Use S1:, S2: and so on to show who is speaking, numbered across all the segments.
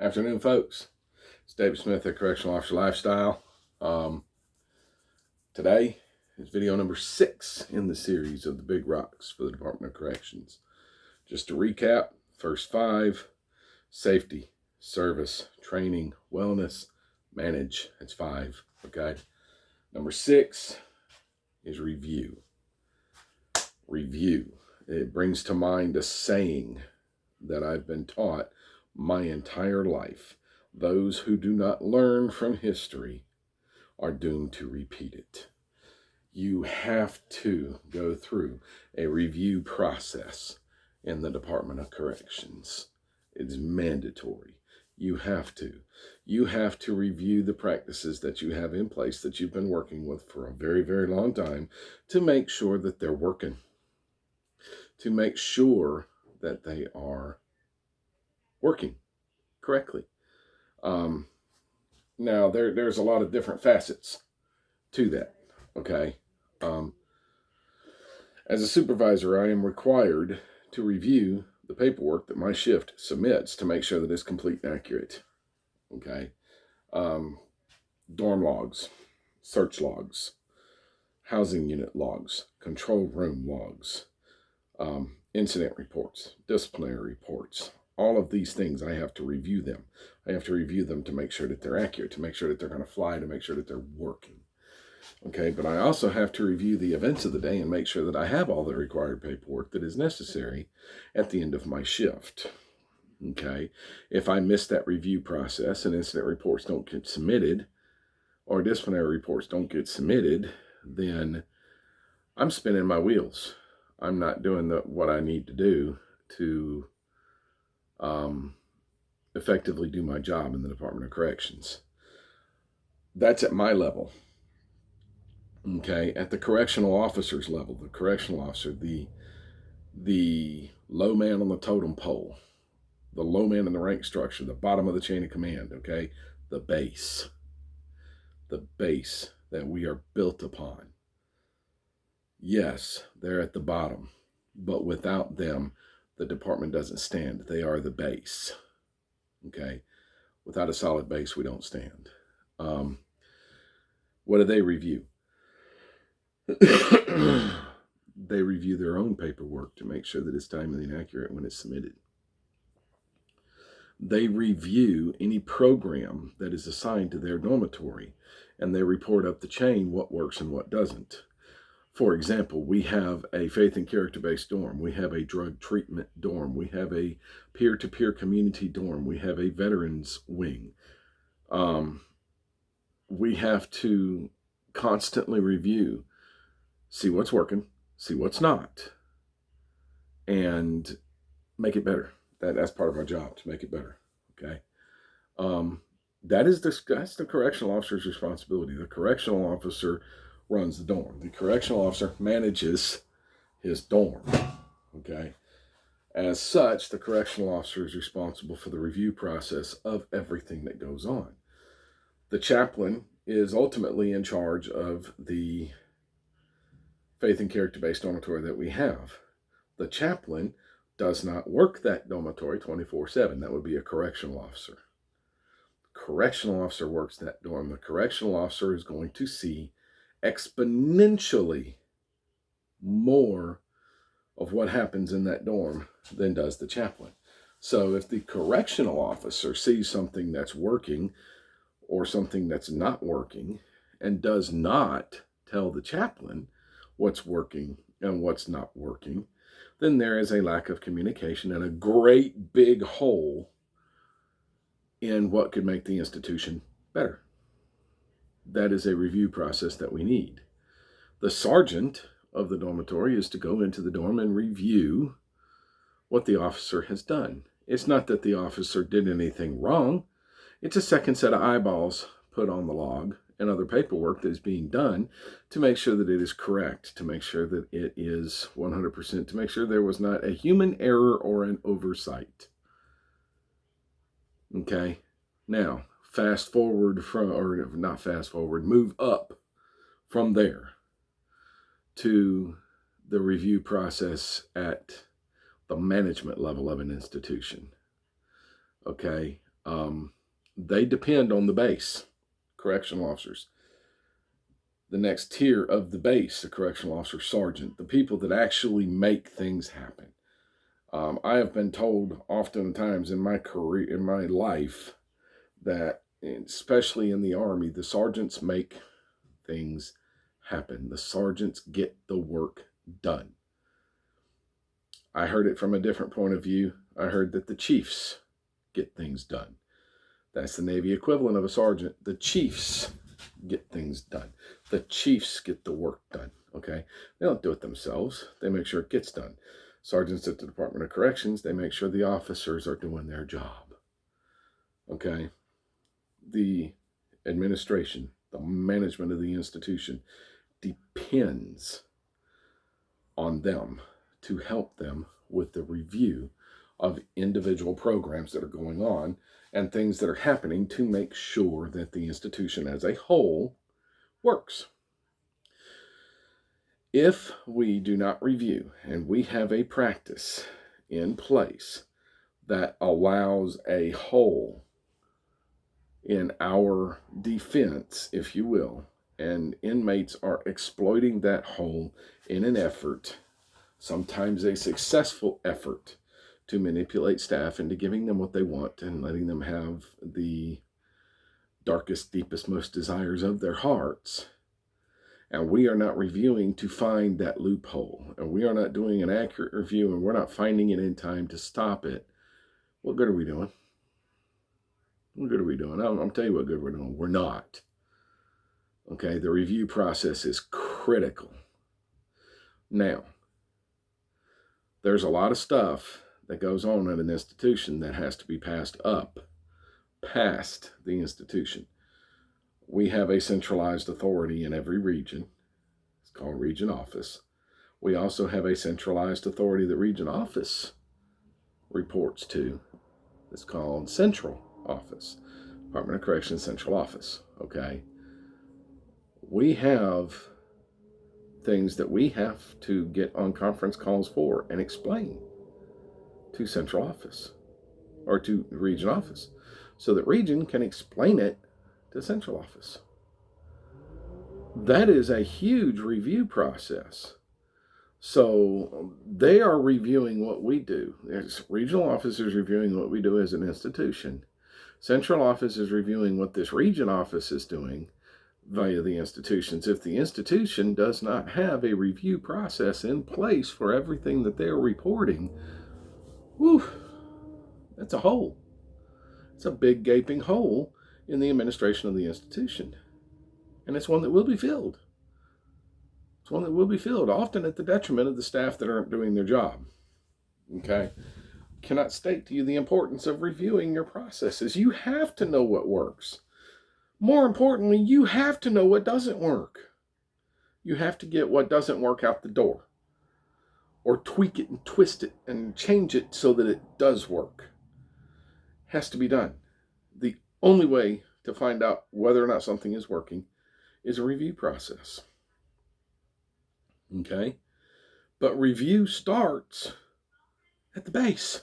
S1: Afternoon, folks. It's David Smith at Correctional Officer Lifestyle. Today is video number 6 in the series of the Big Rocks for the Department of Corrections. Just to recap, first 5, safety, service, training, wellness, manage. That's 5, okay? Number 6 is review. Review. It brings to mind a saying that I've been taught my entire life. Those who do not learn from history are doomed to repeat it. You have to go through a review process in the Department of Corrections. It's mandatory. You have to. You have to review the practices that you have in place that you've been working with for a very, very long time to make sure that they're working, to make sure that they are working correctly. Now, there's a lot of different facets to that, okay? As a supervisor, I am required to review the paperwork that my shift submits to make sure that it's complete and accurate, okay? Dorm logs, search logs, housing unit logs, control room logs, incident reports, disciplinary reports. All of these things, I have to review them. I have to review them to make sure that they're accurate, to make sure that they're going to fly, to make sure that they're working. Okay, but I also have to review the events of the day and make sure that I have all the required paperwork that is necessary at the end of my shift. Okay, if I miss that review process and incident reports don't get submitted, or disciplinary reports don't get submitted, then I'm spinning my wheels. I'm not doing what I need to do to effectively do my job in the Department of Corrections. That's at my level. Okay, at the correctional officer's level, the correctional officer, the low man on the totem pole, the low man in the rank structure, the bottom of the chain of command, okay, the base that we are built upon. Yes, they're at the bottom, but without them, the department doesn't stand. They are the base, okay? Without a solid base, we don't stand. What do they review? They review their own paperwork to make sure that it's timely and accurate when it's submitted. They review any program that is assigned to their dormitory, and they report up the chain what works and what doesn't. For example, we have a faith and character-based dorm. We have a drug treatment dorm. We have a peer-to-peer community dorm. We have a veterans wing. We have to constantly review, see what's working, see what's not, and make it better. That's part of our job, to make it better, okay? That's the correctional officer's responsibility. The correctional officer runs the dorm. The correctional officer manages his dorm, okay? As such, the correctional officer is responsible for the review process of everything that goes on. The chaplain is ultimately in charge of the faith and character-based dormitory that we have. The chaplain does not work that dormitory 24/7. That would be a correctional officer. Correctional officer works that dorm. The correctional officer is going to see exponentially more of what happens in that dorm than does the chaplain. So if the correctional officer sees something that's working or something that's not working and does not tell the chaplain what's working and what's not working, then there is a lack of communication and a great big hole in what could make the institution better. That is a review process that we need. The sergeant of the dormitory is to go into the dorm and review what the officer has done. It's not that the officer did anything wrong. It's a second set of eyeballs put on the log and other paperwork that is being done to make sure that it is correct, to make sure that it is 100%, to make sure there was not a human error or an oversight. Okay, now move up from there to the review process at the management level of an institution. Okay, They depend on the base, correctional officers. The next tier of the base, the correctional officer sergeant, the people that actually make things happen. I have been told oftentimes in my career, in my life, that especially in the Army, the sergeants make things happen. The sergeants get the work done. I heard it from a different point of view. I heard that the chiefs get things done. That's the Navy equivalent of a sergeant. The chiefs get things done. The chiefs get the work done, okay? They don't do it themselves. They make sure it gets done. Sergeants at the Department of Corrections, they make sure the officers are doing their job, okay? The administration, the management of the institution depends on them to help them with the review of individual programs that are going on and things that are happening to make sure that the institution as a whole works. If we do not review and we have a practice in place that allows a hole in our defense, if you will, and inmates are exploiting that hole in an effort, sometimes a successful effort, to manipulate staff into giving them what they want and letting them have the darkest, deepest, most desires of their hearts, and we are not reviewing to find that loophole, and we are not doing an accurate review, and we're not finding it in time to stop it, what good are we doing? What good are we doing? I'll tell you what good we're doing. We're not. Okay, the review process is critical. Now, there's a lot of stuff that goes on at an institution that has to be passed up past the institution. We have a centralized authority in every region. It's called region office. We also have a centralized authority that region office reports to. It's called central office, Department of Corrections Central Office, okay? We have things that we have to get on conference calls for and explain to central office or to region office so that region can explain it to central office. That is a huge review process. So they are reviewing what we do. Regional office is reviewing what we do as an institution. Central office is reviewing what this region office is doing via the institutions. If the institution does not have a review process in place for everything that they're reporting, whew, that's a hole. It's a big gaping hole in the administration of the institution. And it's one that will be filled. It's one that will be filled, often at the detriment of the staff that aren't doing their job. Okay? Cannot state to you the importance of reviewing your processes. You have to know what works. More importantly, you have to know what doesn't work. You have to get what doesn't work out the door, or tweak it and twist it and change it so that it does work. Has to be done. The only way to find out whether or not something is working is a review process. Okay? But review starts at the base.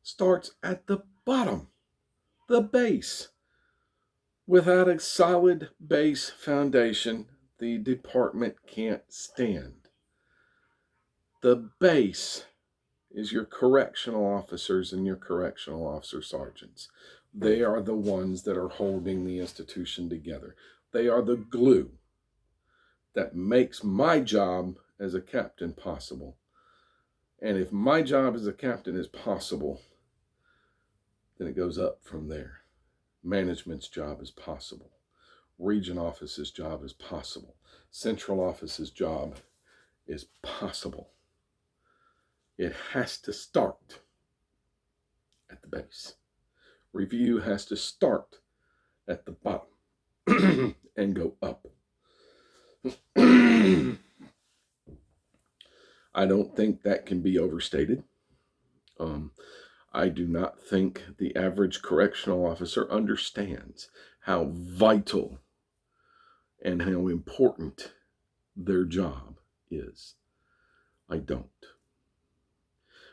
S1: Starts at the bottom. The base. Without a solid base foundation, the department can't stand. The base is your correctional officers and your correctional officer sergeants. They are the ones that are holding the institution together. They are the glue that makes my job as a captain possible. And if my job as a captain is possible, then it goes up from there. Management's job is possible. Region office's job is possible. Central office's job is possible. It has to start at the base. Review has to start at the bottom and go up. I don't think that can be overstated. I do not think the average correctional officer understands how vital and how important their job is. I don't.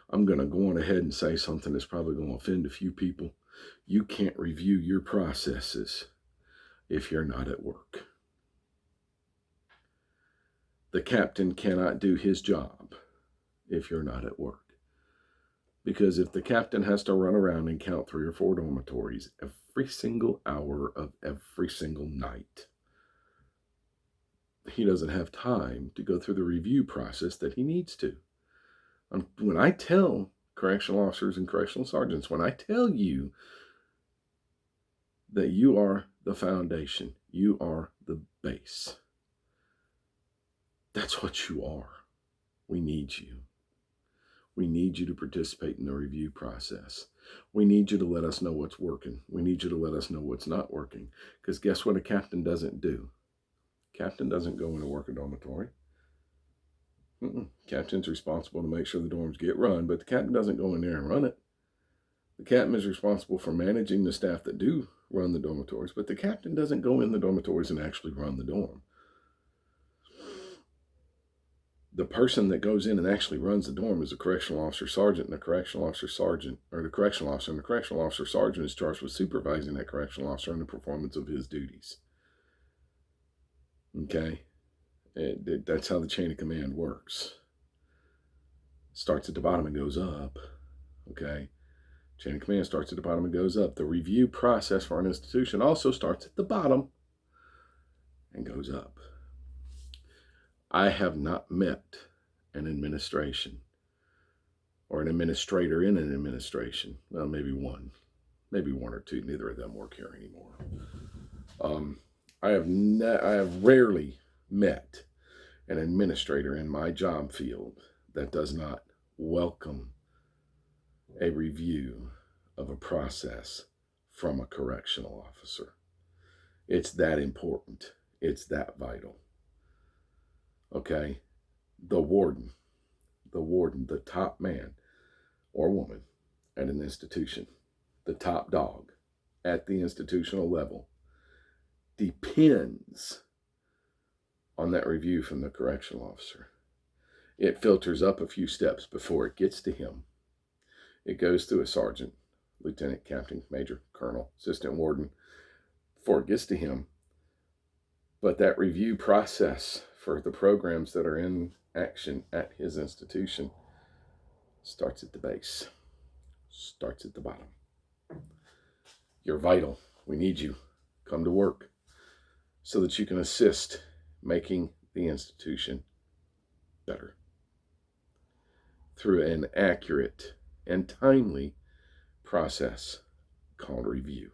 S1: I'm going to go on ahead and say something that's probably going to offend a few people. You can't review your processes if you're not at work. The captain cannot do his job if you're not at work. Because if the captain has to run around and count 3 or 4 dormitories every single hour of every single night, he doesn't have time to go through the review process that he needs to. When I tell correctional officers and correctional sergeants, when I tell you that you are the foundation, you are the base, that's what you are. We need you. We need you to participate in the review process. We need you to let us know what's working. We need you to let us know what's not working. Because guess what a captain doesn't do? Captain doesn't go in and work a dormitory. Captain's responsible to make sure the dorms get run, but the captain doesn't go in there and run it. The captain is responsible for managing the staff that do run the dormitories, but the captain doesn't go in the dormitories and actually run the dorm. The person that goes in and actually runs the dorm is a correctional officer sergeant, and the correctional officer sergeant, or the correctional officer, and the correctional officer sergeant is charged with supervising that correctional officer in the performance of his duties. Okay? That's how the chain of command works. Starts at the bottom and goes up. Okay? Chain of command starts at the bottom and goes up. The review process for an institution also starts at the bottom and goes up. I have not met an administration or an administrator in an administration. Well, maybe one or two. Neither of them work here anymore. I have rarely met an administrator in my job field that does not welcome a review of a process from a correctional officer. It's that important. It's that vital. Okay? The warden, the top man or woman at an institution, the top dog at the institutional level, depends on that review from the correctional officer. It filters up a few steps before it gets to him. It goes through a sergeant, lieutenant, captain, major, colonel, assistant warden, before it gets to him. But that review process for the programs that are in action at his institution starts at the base, starts at the bottom. You're vital. We need you. Come to work so that you can assist making the institution better through an accurate and timely process called review.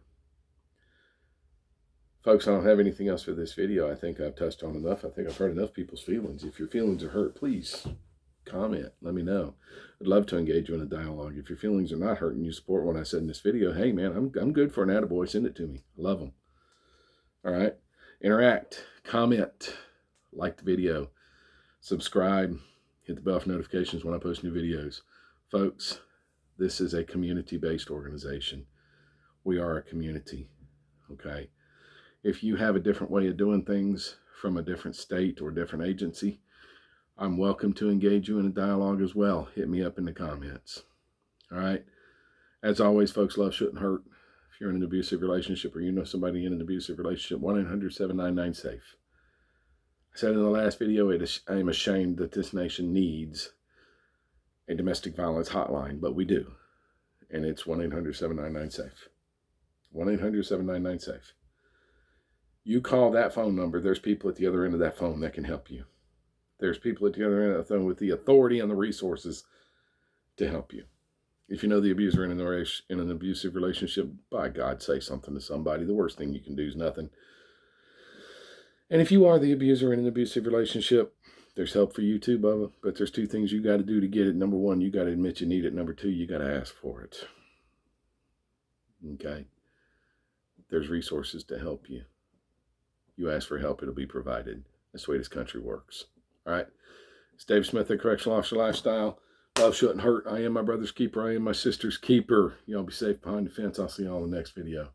S1: Folks, I don't have anything else for this video. I think I've touched on enough. I think I've hurt enough people's feelings. If your feelings are hurt, please comment. Let me know. I'd love to engage you in a dialogue. If your feelings are not hurt and you support what I said in this video, hey, man, I'm good for an attaboy. Send it to me. I love them. All right? Interact. Comment. Like the video. Subscribe. Hit the bell for notifications when I post new videos. Folks, this is a community-based organization. We are a community. Okay? If you have a different way of doing things from a different state or different agency, I'm welcome to engage you in a dialogue as well. Hit me up in the comments. All right? As always, folks, love shouldn't hurt. If you're in an abusive relationship or you know somebody in an abusive relationship, 1-800-799-SAFE. I said in the last video, I am ashamed that this nation needs a domestic violence hotline, but we do. And it's 1-800-799-SAFE. 1-800-799-SAFE. You call that phone number, there's people at the other end of that phone that can help you. There's people at the other end of the phone with the authority and the resources to help you. If you know the abuser in an abusive relationship, by God, say something to somebody. The worst thing you can do is nothing. And if you are the abuser in an abusive relationship, there's help for you too, Bubba. But there's 2 things you got to do to get it. Number 1, you got to admit you need it. Number 2, you got to ask for it. Okay? There's resources to help you. You ask for help, it'll be provided. That's the way this country works. All right? It's Dave Smith at Correctional Officer Lifestyle. Love shouldn't hurt. I am my brother's keeper. I am my sister's keeper. Y'all be safe behind the fence. I'll see y'all in the next video.